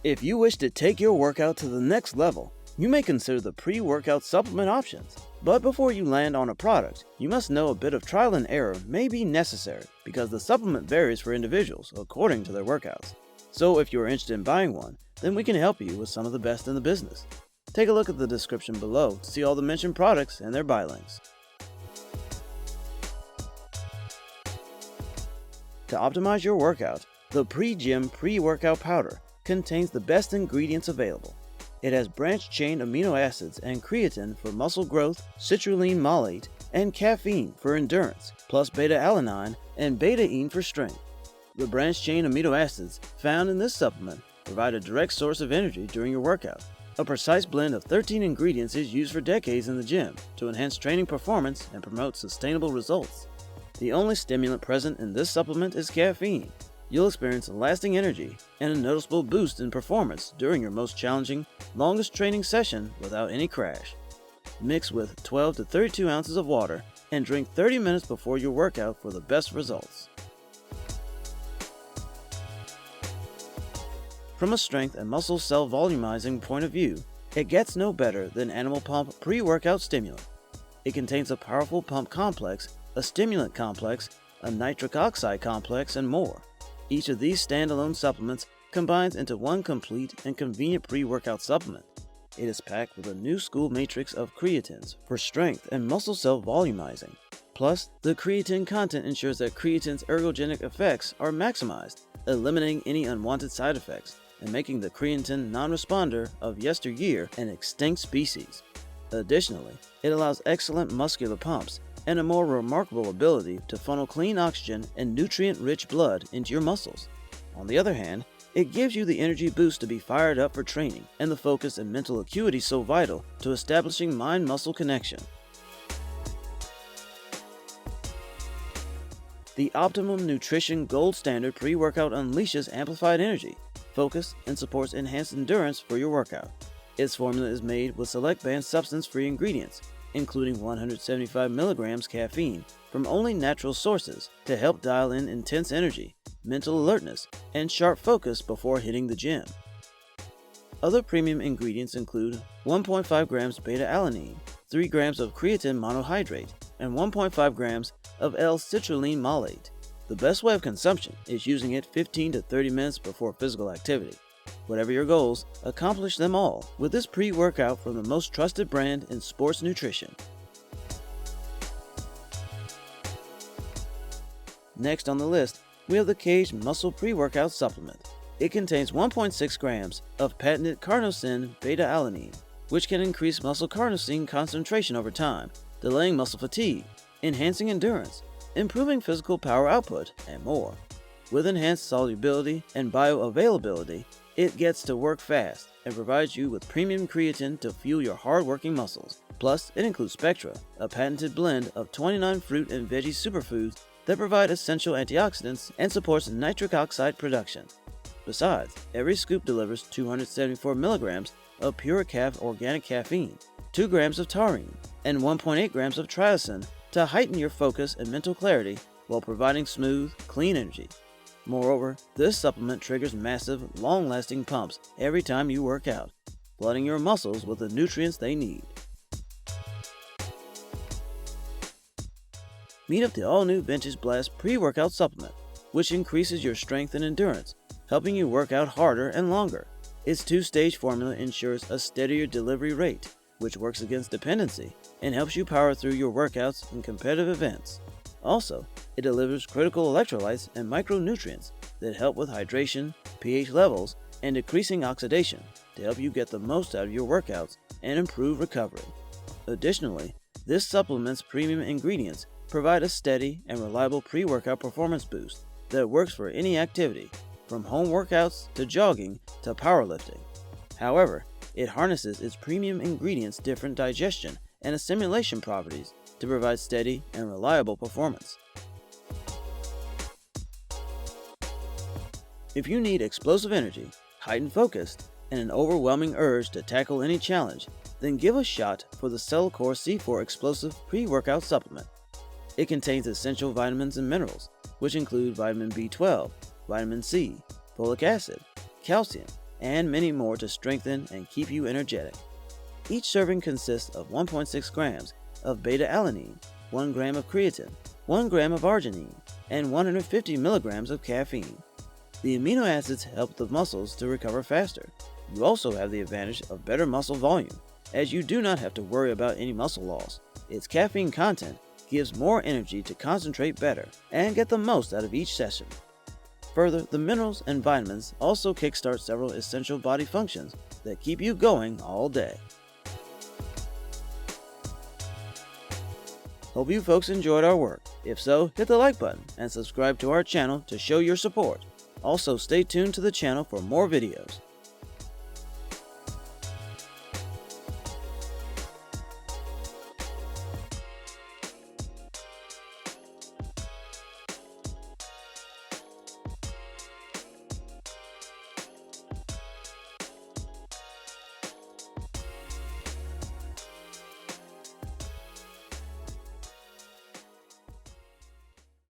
If you wish to take your workout to the next level, you may consider the pre-workout supplement options. But before you land on a product, you must know a bit of trial and error may be necessary because the supplement varies for individuals according to their workouts. So if you are interested in buying one, then we can help you with some of the best in the business. Take a look at the description below to see all the mentioned products and their buy links. To optimize your workout, the Pre-Gym Pre-Workout Powder contains the best ingredients available. It has branched-chain amino acids and creatine for muscle growth, citrulline malate, and caffeine for endurance, plus beta-alanine and beta-ene for strength. The branched-chain amino acids found in this supplement provide a direct source of energy during your workout. A precise blend of 13 ingredients is used for decades in the gym to enhance training performance and promote sustainable results. The only stimulant present in this supplement is caffeine. You'll experience lasting energy and a noticeable boost in performance during your most challenging, longest training session without any crash. Mix with 12 to 32 ounces of water and drink 30 minutes before your workout for the best results. From a strength and muscle cell volumizing point of view, it gets no better than Animal Pump Pre-Workout Stimulant. It contains a powerful pump complex, a stimulant complex, a nitric oxide complex, and more. Each of these standalone supplements combines into one complete and convenient pre-workout supplement. It is packed with a new school matrix of creatines for strength and muscle cell volumizing. Plus, the creatine content ensures that creatine's ergogenic effects are maximized, eliminating any unwanted side effects and making the creatine non-responder of yesteryear an extinct species. Additionally, it allows excellent muscular pumps and a more remarkable ability to funnel clean oxygen and nutrient-rich blood into your muscles. On the other hand, it gives you the energy boost to be fired up for training and the focus and mental acuity so vital to establishing mind-muscle connection. The Optimum Nutrition Gold Standard Pre-Workout unleashes amplified energy, focus, and supports enhanced endurance for your workout. Its formula is made with select banned substance-free ingredients, including 175 milligrams caffeine from only natural sources to help dial in intense energy, mental alertness, and sharp focus before hitting the gym. Other premium ingredients include 1.5 grams beta-alanine, 3 grams of creatine monohydrate, and 1.5 grams of L-citrulline malate. The best way of consumption is using it 15 to 30 minutes before physical activity. Whatever your goals, accomplish them all with this pre-workout from the most trusted brand in sports nutrition. Next on the list, we have the KAGED Muscle Pre-Workout Supplement. It contains 1.6 grams of patented carnosine beta-alanine, which can increase muscle carnosine concentration over time, delaying muscle fatigue, enhancing endurance, improving physical power output, and more. With enhanced solubility and bioavailability, it gets to work fast and provides you with premium creatine to fuel your hard-working muscles. Plus, it includes Spectra, a patented blend of 29 fruit and veggie superfoods that provide essential antioxidants and supports nitric oxide production. Besides, every scoop delivers 274 milligrams of pure calf organic caffeine, 2 grams of taurine, and 1.8 grams of triacin to heighten your focus and mental clarity while providing smooth, clean energy. Moreover, this supplement triggers massive, long-lasting pumps every time you work out, flooding your muscles with the nutrients they need. Meet up the all-new Vintage Blast Pre-Workout Supplement, which increases your strength and endurance, helping you work out harder and longer. Its two-stage formula ensures a steadier delivery rate, which works against dependency and helps you power through your workouts in competitive events. Also, it delivers critical electrolytes and micronutrients that help with hydration, pH levels, and decreasing oxidation to help you get the most out of your workouts and improve recovery. Additionally, this supplement's premium ingredients provide a steady and reliable pre-workout performance boost that works for any activity, from home workouts to jogging to powerlifting. However, it harnesses its premium ingredients' different digestion and assimilation properties to provide steady and reliable performance. If you need explosive energy, heightened focus, and an overwhelming urge to tackle any challenge, then give a shot for the Cellucor C4 Explosive Pre-Workout Supplement. It contains essential vitamins and minerals, which include vitamin B12, vitamin C, folic acid, calcium, and many more to strengthen and keep you energetic. Each serving consists of 1.6 grams of beta-alanine, 1 gram of creatine, 1 gram of arginine, and 150 milligrams of caffeine. The amino acids help the muscles to recover faster. You also have the advantage of better muscle volume, as you do not have to worry about any muscle loss. Its caffeine content gives more energy to concentrate better and get the most out of each session. Further, the minerals and vitamins also kickstart several essential body functions that keep you going all day. Hope you folks enjoyed our work. If so, hit the like button and subscribe to our channel to show your support. Also, stay tuned to the channel for more videos.